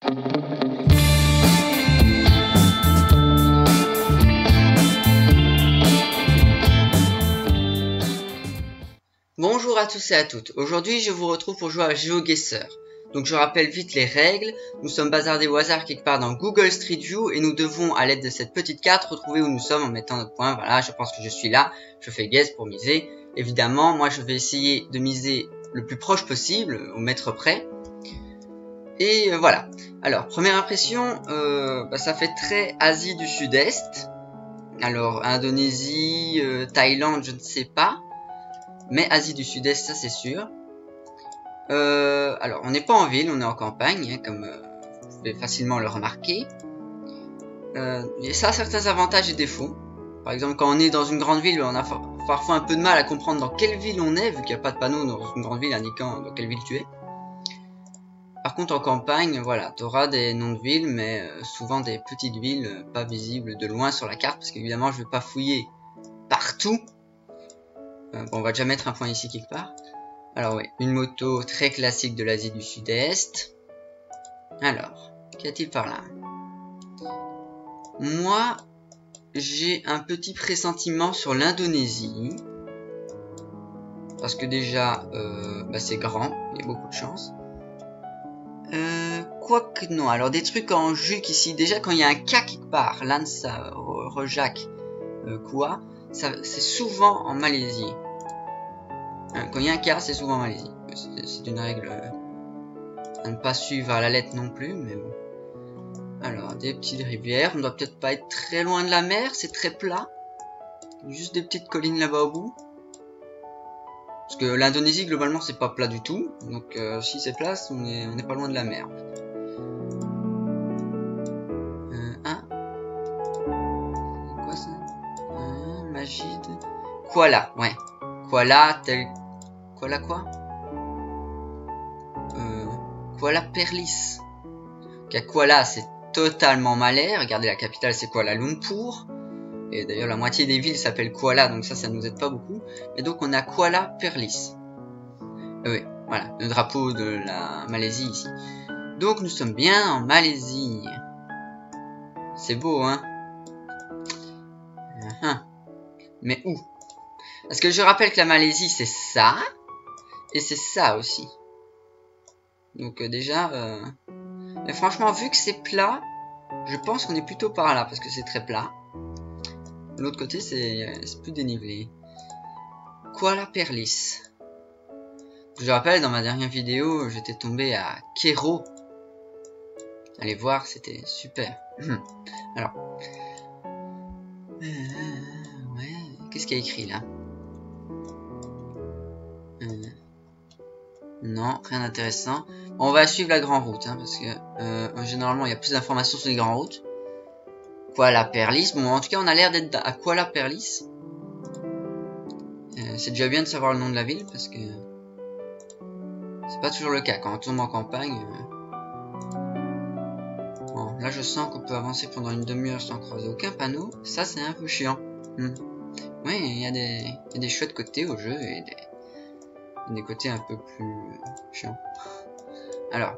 Bonjour à tous et à toutes, aujourd'hui je vous retrouve pour jouer à GeoGuessr. Donc je rappelle vite les règles, nous sommes bazardés au hasard quelque part dans Google Street View et nous devons à l'aide de cette petite carte retrouver où nous sommes en mettant notre point. Voilà, je pense que je suis là, je fais guess pour miser. Évidemment, moi je vais essayer de miser le plus proche possible, au mètre près. Et voilà, alors première impression, ça fait très Asie du Sud-Est. Alors Indonésie, Thaïlande, je ne sais pas. Mais Asie du Sud-Est, ça c'est sûr. Alors, on n'est pas en ville, on est en campagne, hein, comme vous pouvez facilement le remarquer. Et ça a certains avantages et défauts. Par exemple, quand on est dans une grande ville, on a parfois un peu de mal à comprendre dans quelle ville on est, vu qu'il n'y a pas de panneau dans une grande ville indiquant dans quelle ville tu es. Par contre, en campagne, voilà, tu auras des noms de villes, mais souvent des petites villes pas visibles de loin sur la carte, parce qu'évidemment, je ne vais pas fouiller partout. Bon, on va déjà mettre un point ici quelque part. Alors oui, une moto très classique de l'Asie du Sud-Est. Alors, qu'y a-t-il par là? Moi, j'ai un petit pressentiment sur l'Indonésie. Parce que déjà, c'est grand, il y a beaucoup de chance. Quoique non, alors des trucs en juc ici. Déjà, quand il y a un K quelque part, Lansa, Rejak, quoi, c'est souvent en Malaisie. Quand il y a un K, c'est souvent en Malaisie. C'est une règle à ne pas suivre à la lettre non plus, mais bon. Alors, des petites rivières. On doit peut-être pas être très loin de la mer, c'est très plat. Juste des petites collines là-bas au bout. Parce que l'Indonésie, globalement, c'est pas plat du tout. Donc, si c'est plat, on est pas loin de la mer. C'est quoi ça? Magide. Kuala, ouais. Kuala, tel... Kuala quoi? Kuala Perlis. Okay, Kuala, c'est totalement malais. Regardez, la capitale, c'est Kuala Lumpur. Et d'ailleurs, la moitié des villes s'appellent Kuala, donc ça nous aide pas beaucoup. Et donc, on a Kuala Perlis. Oui, voilà, le drapeau de la Malaisie ici. Donc, nous sommes bien en Malaisie. C'est beau, hein? Mais où? Parce que je rappelle que la Malaisie, c'est ça. Et c'est ça aussi. Donc déjà... Mais franchement, vu que c'est plat, je pense qu'on est plutôt par là. Parce que c'est très plat. De l'autre côté, c'est plus dénivelé. Kuala Perlis. Je rappelle, dans ma dernière vidéo, j'étais tombé à Kero. Allez voir, c'était super. Alors... ouais, qu'est-ce qu'il y a écrit là? Non, rien d'intéressant. On va suivre la grande route, hein, parce que généralement il y a plus d'informations sur les grandes routes. Kuala Perlis. Bon, en tout cas, on a l'air d'être à Kuala Perlis. C'est déjà bien de savoir le nom de la ville, parce que c'est pas toujours le cas quand on tourne en campagne. Bon, là je sens qu'on peut avancer pendant une demi-heure sans croiser aucun panneau. Ça, c'est un peu chiant. Oui, il y a des chouettes côtés au jeu et des côtés un peu plus chiants. Alors.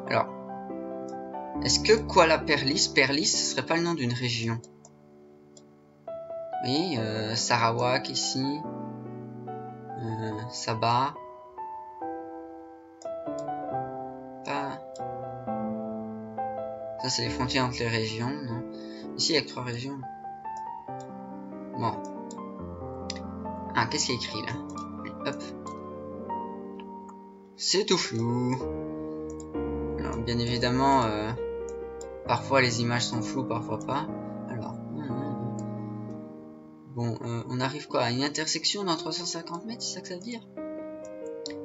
Alors. Est-ce que Kuala Perlis, ce serait pas le nom d'une région? Oui, Sarawak ici. Sabah. Pas. Ça, c'est les frontières entre les régions, non? Ici, il y a que 3 régions. Bon. Ah, qu'est-ce qu'il y a écrit là? Hop. C'est tout flou. Alors, bien évidemment, parfois les images sont floues, parfois pas. Alors, bon, on arrive quoi? À une intersection dans 350 mètres, c'est ça que ça veut dire?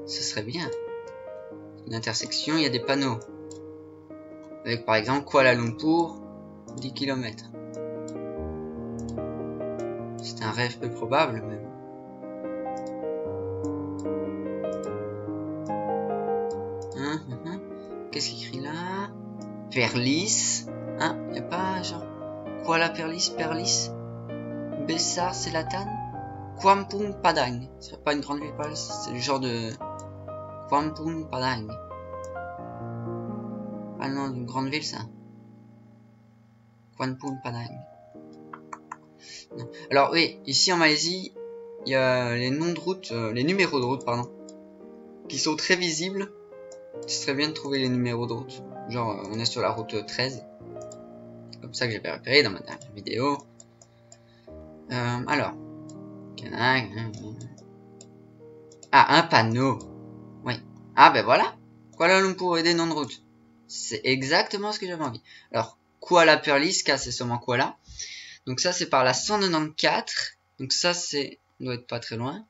Ce serait bien. Une intersection, il y a des panneaux. Avec par exemple Kuala Lumpur, 10 km. C'est un rêve peu probable, mais bon. Qu'est-ce qu'il écrit là? Perlis. Hein? Y a pas genre Kuala Perlis, Besar Selatan, Kampung Padang. Ce serait pas une grande ville, c'est le genre de Kampung Padang. Pas le nom d'une grande ville, ça. Kampung Padang. Non. Alors oui, ici en Malaisie, il y a les noms de route, les numéros de route, pardon, qui sont très visibles. Ce serait bien de trouver les numéros de route. Genre, on est sur la route 13. Comme ça que j'avais repéré dans ma dernière vidéo. Alors. Ah, un panneau. Oui. Ah, ben voilà. Kuala Lumpur et des noms de route. C'est exactement ce que j'avais envie. Alors, Kuala Perlis, K c'est seulement Kuala. Donc ça, c'est par la 194. Donc ça, c'est... On doit être pas très loin.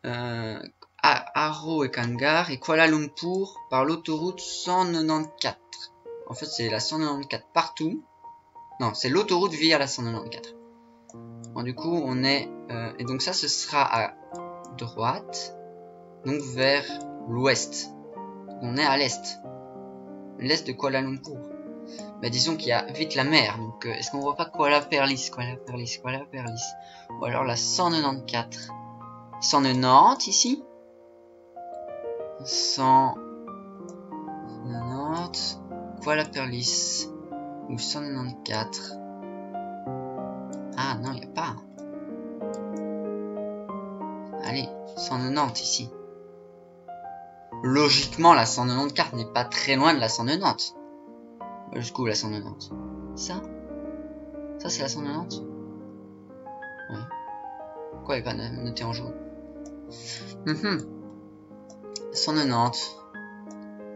Aro et Kangar. Et Kuala Lumpur par l'autoroute 194. En fait, c'est la 194 partout. Non, c'est l'autoroute via la 194. Bon, du coup, on est... et donc ça, ce sera à droite. Donc vers l'ouest. On est à l'est. L'est de Kuala Lumpur. Mais disons qu'il y a vite la mer. Donc, est-ce qu'on voit pas Kuala Perlis, Kuala Perlis, Kuala Perlis. Ou alors la 194. 190 ici. 190. Kuala Perlis. Ou 194. Ah non, il n'y a pas. Allez, 190 ici. Logiquement, la 194 n'est pas très loin de la 190. Jusqu'où la 190? Ça? Ça c'est la 190? Ouais. Pourquoi elle n'est pas notée en jaune? 190.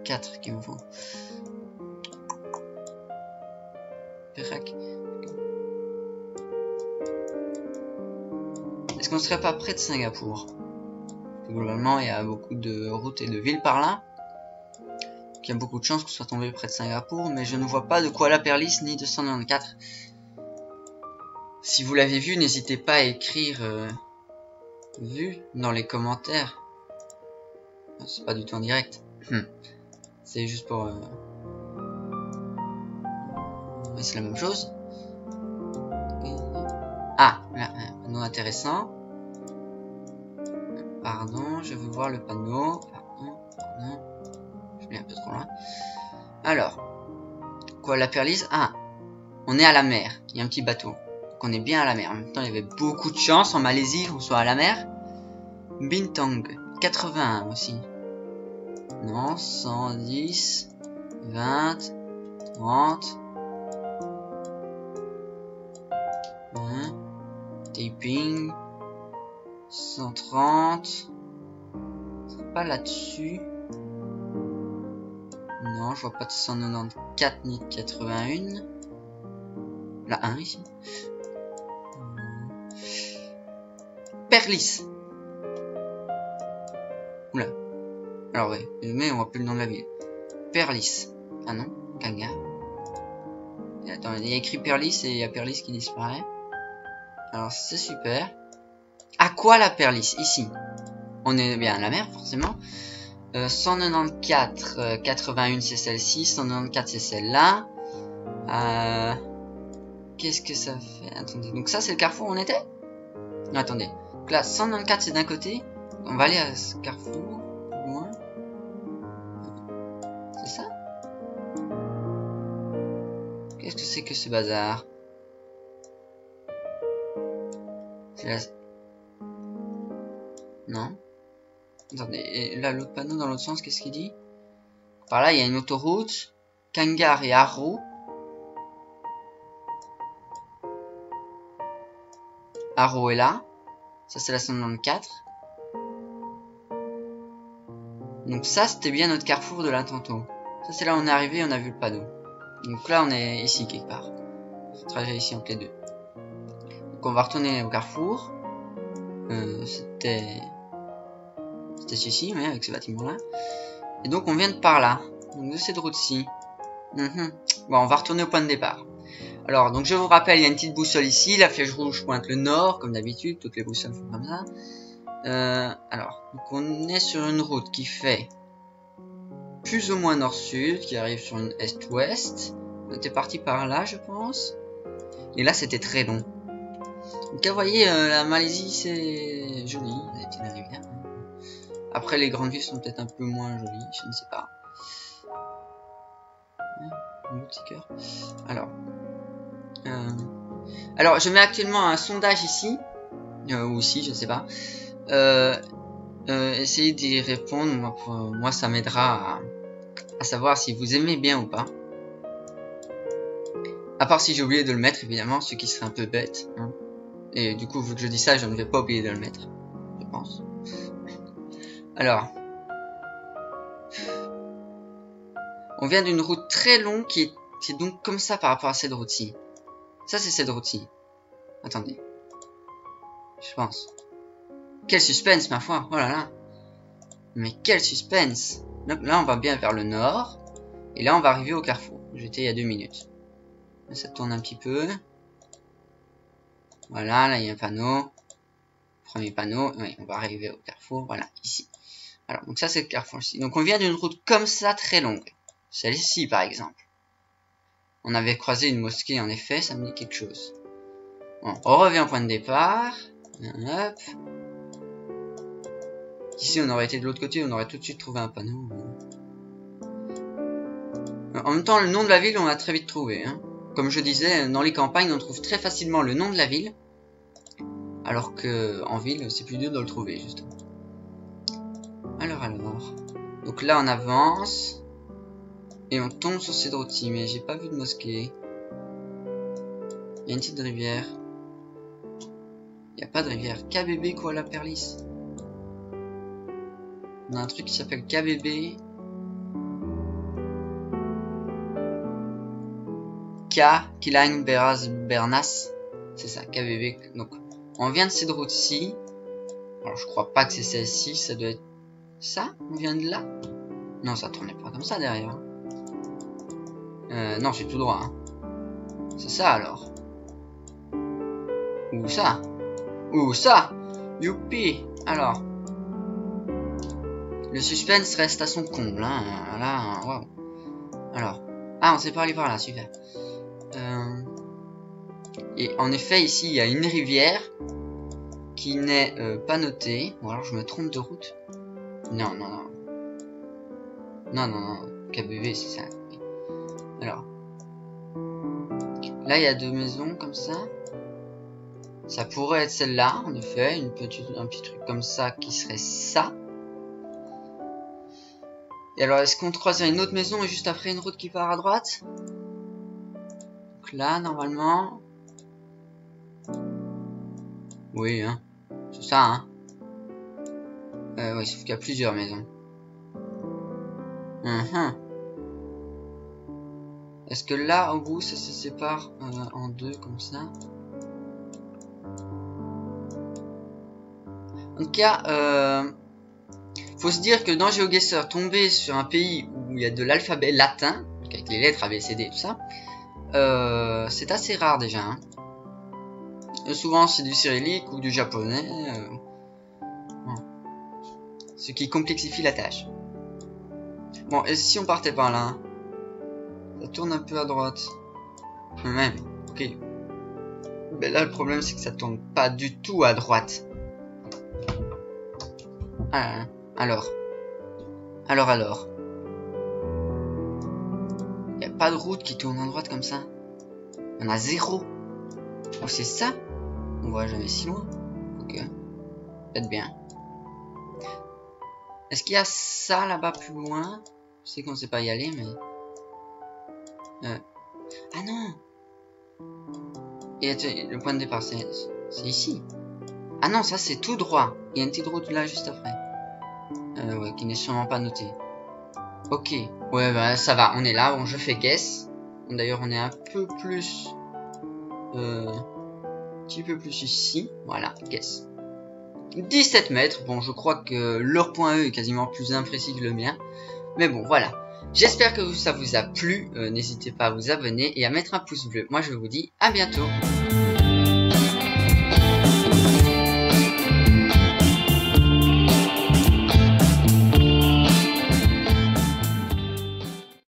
4 qu'il me faut. Perak. Est-ce qu'on serait pas près de Singapour? Globalement, il y a beaucoup de routes et de villes par là. Il y a beaucoup de chances qu'on soit tombé près de Singapour, mais je ne vois pas de Kuala Perlis ni de 194. Si vous l'avez vu, n'hésitez pas à écrire vu dans les commentaires. C'est pas du tout en direct. C'est juste pour... Mais c'est la même chose. Ah, là, un panneau intéressant. Pardon, je veux voir le panneau. Pardon. Je vais un peu trop loin. Alors, Kuala Perlis. Ah, on est à la mer. Il y a un petit bateau. Donc on est bien à la mer. En même temps, il y avait beaucoup de chance en Malaisie qu'on soit à la mer. Bintang, 81 aussi. Non, 110, 20, 30. Taping. 130. C'est pas là-dessus. Non, je vois pas de 194 ni de 81. La 1 ici. Perlis. Oula. Alors ouais, mais on voit plus le nom de la ville. Perlis. Ah non, Kanga. Attends, il y a écrit Perlis et il y a Perlis qui disparaît. Alors c'est super. À quoi la Perlis? Ici. On est bien à la mer, forcément. 194, 81 c'est celle-ci. 194 c'est celle-là. Qu'est-ce que ça fait? Attendez, donc ça c'est le carrefour où on était? Non, attendez. Donc là, 194 c'est d'un côté. On va aller à ce carrefour. Plus loin. C'est ça? Qu'est-ce que c'est que ce bazar? C'est la... Non. Attendez, et là l'autre panneau dans l'autre sens, qu'est-ce qu'il dit? Par là il y a une autoroute. Kangar et Aro. Aro est là. Ça c'est la 194. Donc ça c'était bien notre carrefour de là tantôt. Ça c'est là où on est arrivé, on a vu le panneau. Donc là on est ici quelque part. On trajet ici entre les deux. Donc on va retourner au carrefour. C'était celui-ci, mais avec ce bâtiment-là. Et donc on vient de par là. Donc de cette route-ci. Bon, on va retourner au point de départ. Alors, donc je vous rappelle, il y a une petite boussole ici. La flèche rouge pointe le nord, comme d'habitude. Toutes les boussoles font comme ça. Alors, donc on est sur une route qui fait plus ou moins nord-sud, qui arrive sur une est-ouest. On était parti par là, je pense. Et là, c'était très long. Donc, vous voyez, la Malaisie, c'est joli. Il y a des petites rivières. Après, les grandes villes sont peut-être un peu moins jolies, je ne sais pas. Un petit cœur. Alors, je mets actuellement un sondage ici, ou ici, je ne sais pas. Essayez d'y répondre. Moi, ça m'aidera à savoir si vous aimez bien ou pas. À part si j'ai oublié de le mettre, évidemment, ce qui serait un peu bête. Hein. Et du coup, vu que je dis ça, je ne vais pas oublier de le mettre. Je pense. Alors. On vient d'une route très longue qui est donc comme ça par rapport à cette route-ci. Ça, c'est cette route-ci. Attendez. Je pense. Quel suspense, ma foi. Oh là là. Mais quel suspense. Donc là, on va bien vers le nord. Et là, on va arriver au carrefour. J'étais il y a 2 minutes. Là, ça tourne un petit peu. Voilà, là, il y a un panneau. Premier panneau. Oui, on va arriver au carrefour. Voilà, ici. Alors, donc ça, c'est le carrefour ici. Donc, on vient d'une route comme ça, très longue. Celle-ci, par exemple. On avait croisé une mosquée, en effet, ça me dit quelque chose. Bon, on revient au point de départ. Hop. Ici, on aurait été de l'autre côté, on aurait tout de suite trouvé un panneau. En même temps, le nom de la ville, on l'a très vite trouvé. Hein. Comme je disais, dans les campagnes, on trouve très facilement le nom de la ville. Alors que en ville, c'est plus dur de le trouver, justement. Alors. Donc là, on avance. Et on tombe sur cette route-ci, mais j'ai pas vu de mosquée. Il y a une petite rivière. Il n'y a pas de rivière. KBB Kuala Perlis. On a un truc qui s'appelle KBB. Kilang Beras Bernas. C'est ça, KBB. Donc, on vient de cette route-ci. Alors, je crois pas que c'est celle-ci. Ça doit être ça. On vient de là. Non, ça tournait pas comme ça derrière. Non, c'est tout droit. Hein. C'est ça alors. Ou ça. Ou ça. Youpi. Alors. Le suspense reste à son comble. Hein. Là, waouh. Alors. Ah, on s'est pas allé par là, super. Et en effet, ici, il y a une rivière qui n'est pas notée. Ou alors je me trompe de route. Non. KBB, c'est ça. Alors. Là, il y a 2 maisons comme ça. Ça pourrait être celle-là, en effet. Un petit truc comme ça qui serait ça. Et alors, est-ce qu'on croise une autre maison et juste après une route qui part à droite? Donc là, normalement... Oui, hein. C'est ça, hein. Oui, sauf qu'il y a plusieurs maisons. Est-ce que là, au bout, ça se sépare en 2 comme ça? En tout cas, faut se dire que dans GeoGuessr, tomber sur un pays où il y a de l'alphabet latin, avec les lettres ABCD et tout ça, c'est assez rare déjà. Hein. Souvent, c'est du cyrillique ou du japonais, ce qui complexifie la tâche. Bon, et si on partait par là? Ça tourne un peu à droite. Même, ok. Mais là, le problème, c'est que ça tourne pas du tout à droite. Alors. Y a pas de route qui tourne à droite comme ça. Il y en a 0. Oh, c'est ça? On voit jamais si loin. Ok. Peut-être bien. Est-ce qu'il y a ça là-bas plus loin? Je sais qu'on sait pas y aller, mais... Ah non! Et le point de départ, c'est ici. Ah non, ça c'est tout droit. Il y a une petite route là juste après. Ouais, qui n'est sûrement pas notée. Ok. Ouais, bah ça va. On est là. Bon, je fais guess. Bon, d'ailleurs, on est un peu plus... un petit peu plus ici. Voilà, guess. 17 mètres. Bon, je crois que leur point E est quasiment plus imprécis que le mien. Mais bon, voilà. J'espère que ça vous a plu. N'hésitez pas à vous abonner et à mettre un pouce bleu. Moi, je vous dis à bientôt.